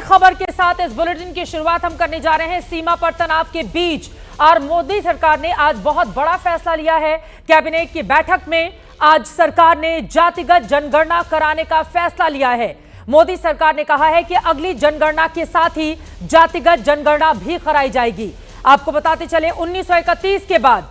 खबर के साथ इस बुलेटिन की शुरुआत हम करने जा रहे हैं। सीमा पर तनाव के बीच और मोदी सरकार ने आज बहुत बड़ा फैसला लिया है। कैबिनेट की बैठक में आज सरकार ने जातिगत जनगणना कराने का फैसला लिया है। मोदी सरकार ने कहा है कि अगली जनगणना के साथ ही जातिगत जनगणना भी कराई जाएगी। आपको बताते चले 1931 के बाद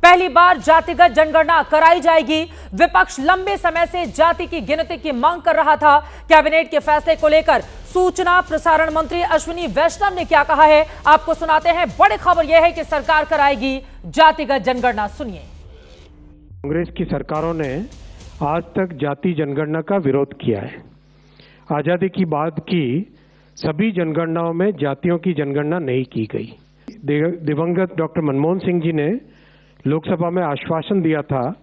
पहली बार जातिगत जनगणना कराई जाएगी। विपक्ष लंबे समय से जाति की गिनती की मांग कर रहा था। कैबिनेट के फैसले को लेकर सूचना प्रसारण मंत्री अश्विनी वैष्णव ने क्या कहा है, आपको सुनाते हैं। बड़ी खबर यह है कि सरकार कराएगी जातिगत जनगणना। सुनिए। कांग्रेस की सरकारों ने आज तक जाति जनगणना का विरोध किया है। आजादी की बाद की सभी जनगणनाओं में जातियों की जनगणना नहीं की गई। दिवंगत डॉक्टर मनमोहन सिंह जी ने लोकसभा में आश्वासन दिया था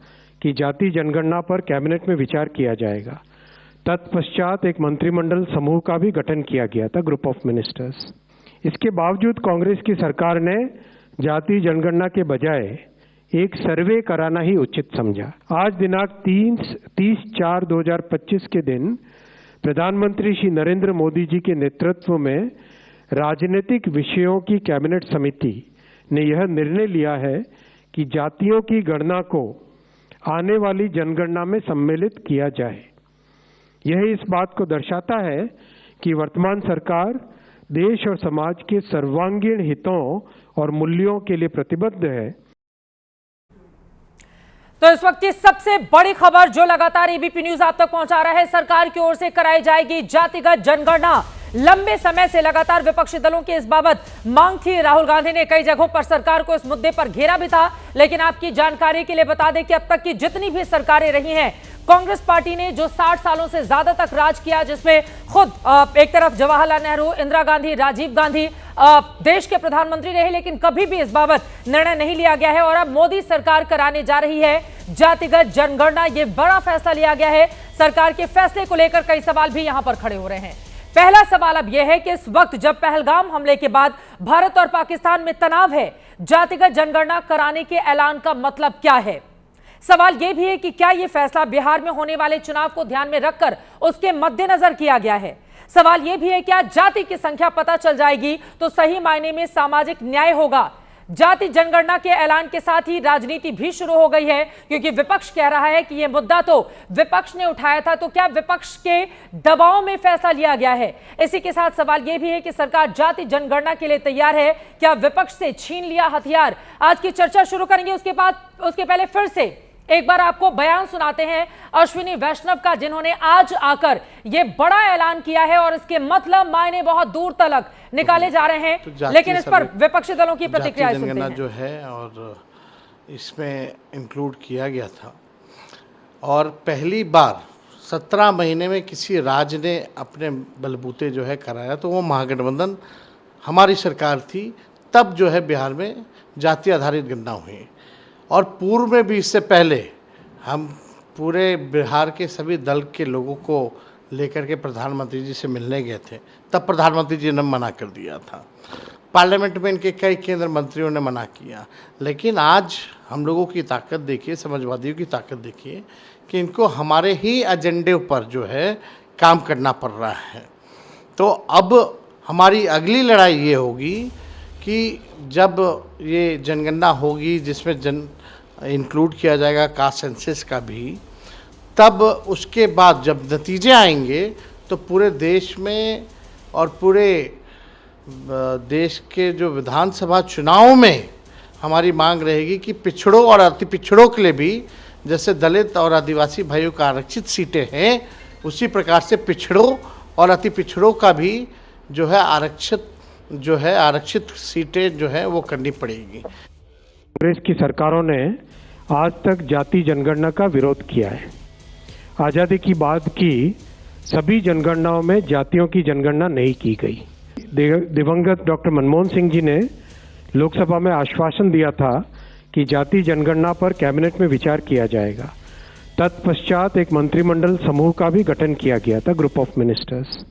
कि जाति जनगणना पर कैबिनेट में विचार किया जाएगा। तत्पश्चात एक मंत्रिमंडल समूह का भी गठन किया गया था, ग्रुप ऑफ मिनिस्टर्स। इसके बावजूद कांग्रेस की सरकार ने जाति जनगणना के बजाय एक सर्वे कराना ही उचित समझा। आज दिनांक 30/4/2025 के दिन प्रधानमंत्री श्री नरेंद्र मोदी जी के नेतृत्व में राजनीतिक विषयों की कैबिनेट समिति ने यह निर्णय लिया है कि जातियों की गणना को आने वाली जनगणना में सम्मिलित किया जाए। यह इस बात को दर्शाता है कि वर्तमान सरकार देश और समाज के सर्वांगीण हितों और मूल्यों के लिए प्रतिबद्ध है। तो इस वक्त की सबसे बड़ी खबर जो लगातार एबीपी न्यूज आप तक पहुंचा रहा है, सरकार की ओर से कराई जाएगी जातिगत जनगणना। लंबे समय से लगातार विपक्षी दलों की इस बाबत मांग थी। राहुल गांधी ने कई जगहों पर सरकार को इस मुद्दे पर घेरा भी था। लेकिन आपकी जानकारी के लिए बता दें कि अब तक की जितनी भी सरकारें रही हैं, कांग्रेस पार्टी ने जो 60 सालों से ज्यादा तक राज किया, जिसमें खुद एक तरफ जवाहरलाल नेहरू, इंदिरा गांधी, राजीव गांधी देश के प्रधानमंत्री रहे, लेकिन कभी भी इस बाबत निर्णय नहीं लिया गया है। और अब मोदी सरकार कराने जा रही है जातिगत जनगणना। ये बड़ा फैसला लिया गया है। सरकार के फैसले को लेकर कई सवाल भी यहां पर खड़े हो रहे हैं। पहला सवाल अब यह है कि इस वक्त जब पहलगाम हमले के बाद भारत और पाकिस्तान में तनाव है, जातिगत जनगणना कराने के ऐलान का मतलब क्या है। सवाल यह भी है कि क्या यह फैसला बिहार में होने वाले चुनाव को ध्यान में रखकर उसके मद्देनजर किया गया है। सवाल यह भी है क्या जाति की संख्या पता चल जाएगी तो सही मायने में सामाजिक न्याय होगा। जाति जनगणना के ऐलान के साथ ही राजनीति भी शुरू हो गई है, क्योंकि विपक्ष कह रहा है कि यह मुद्दा तो विपक्ष ने उठाया था, तो क्या विपक्ष के दबाव में फैसला लिया गया है। इसी के साथ सवाल यह भी है कि सरकार जाति जनगणना के लिए तैयार है, क्या विपक्ष से छीन लिया हथियार। आज की चर्चा शुरू करेंगे, उसके पहले फिर से एक बार आपको बयान सुनाते हैं अश्विनी वैष्णव का, जिन्होंने आज आकर यह बड़ा ऐलान किया है और इसके मतलब मायने बहुत दूर तक निकाले जा रहे हैं। तो लेकिन इस पर विपक्षी दलों की प्रतिक्रिया सुनते हैं। जो है और इसमें इंक्लूड किया गया था और पहली बार 17 महीने में किसी राज्य ने अपने बलबूते जो है कराया, तो वो महागठबंधन हमारी सरकार थी। तब जो है बिहार में जाति आधारित गणना हुई और पूर्व में भी इससे पहले हम पूरे बिहार के सभी दल के लोगों को लेकर के प्रधानमंत्री जी से मिलने गए थे। तब प्रधानमंत्री जी ने मना कर दिया था। पार्लियामेंट में इनके कई केंद्र मंत्रियों ने मना किया। लेकिन आज हम लोगों की ताकत देखिए, समाजवादियों की ताकत देखिए कि इनको हमारे ही एजेंडे पर जो है काम करना पड़ रहा है। तो अब हमारी अगली लड़ाई ये होगी कि जब ये जनगणना होगी जिसमें इंक्लूड किया जाएगा कास्ट सेंसस का भी, तब उसके बाद जब नतीजे आएंगे तो पूरे देश में और पूरे देश के जो विधानसभा चुनाव में हमारी मांग रहेगी कि पिछड़ों और अति पिछड़ों के लिए भी, जैसे दलित और आदिवासी भाइयों का आरक्षित सीटें हैं, उसी प्रकार से पिछड़ों और अति पिछड़ों का भी जो है आरक्षित सीटें जो है वो करनी पड़ेगी। कांग्रेस की सरकारों ने आज तक जाति जनगणना का विरोध किया है। आजादी की बाद की सभी जनगणनाओं में जातियों की जनगणना नहीं की गई। दिवंगत डॉक्टर मनमोहन सिंह जी ने लोकसभा में आश्वासन दिया था कि जाति जनगणना पर कैबिनेट में विचार किया जाएगा। तत्पश्चात एक मंत्रिमंडल समूह का भी गठन किया गया था, ग्रुप ऑफ मिनिस्टर्स।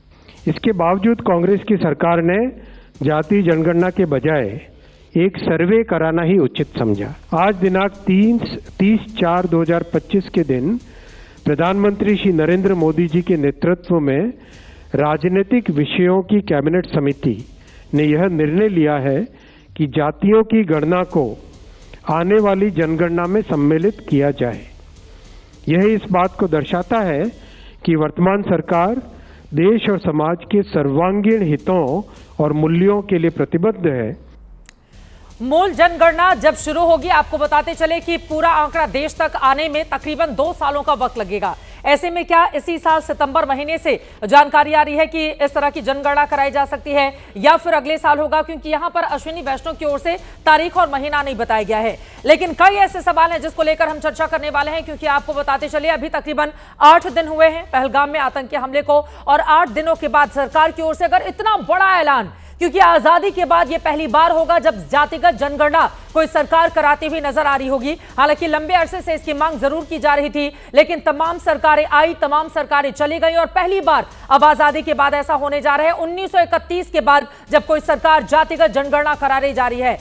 इसके बावजूद कांग्रेस की सरकार ने जाति जनगणना के बजाय एक सर्वे कराना ही उचित समझा। आज दिनांक 30/4/2025 के दिन प्रधानमंत्री श्री नरेंद्र मोदी जी के नेतृत्व में राजनीतिक विषयों की कैबिनेट समिति ने यह निर्णय लिया है कि जातियों की गणना को आने वाली जनगणना में सम्मिलित किया जाए। यह इस बात को दर्शाता है कि वर्तमान सरकार देश और समाज के सर्वांगीण हितों और मूल्यों के लिए प्रतिबद्ध है। मूल जनगणना जब शुरू होगी, आपको बताते चले कि पूरा आंकड़ा देश तक आने में तकरीबन 2 सालों का वक्त लगेगा। ऐसे में क्या इसी साल सितंबर महीने से जानकारी आ रही है कि इस तरह की जनगणना कराई जा सकती है या फिर अगले साल होगा, क्योंकि यहां पर अश्विनी वैष्णव की ओर से तारीख और महीना नहीं बताया गया है। लेकिन कई ऐसे सवाल हैं जिसको लेकर हम चर्चा करने वाले हैं, क्योंकि आपको बताते चले अभी तकरीबन 8 दिन हुए हैं पहलगाम में आतंकी हमले को, और 8 दिनों के बाद सरकार की ओर से अगर इतना बड़ा ऐलान, क्योंकि आजादी के बाद यह पहली बार होगा जब जातिगत जनगणना कोई सरकार कराती हुई नजर आ रही होगी। हालांकि लंबे अरसे से इसकी मांग जरूर की जा रही थी, लेकिन तमाम सरकारें आई, तमाम सरकारें चली गई, और पहली बार अब आजादी के बाद ऐसा होने जा रहा है 1931 के बाद, जब कोई सरकार जातिगत जनगणना कराने जा रही है।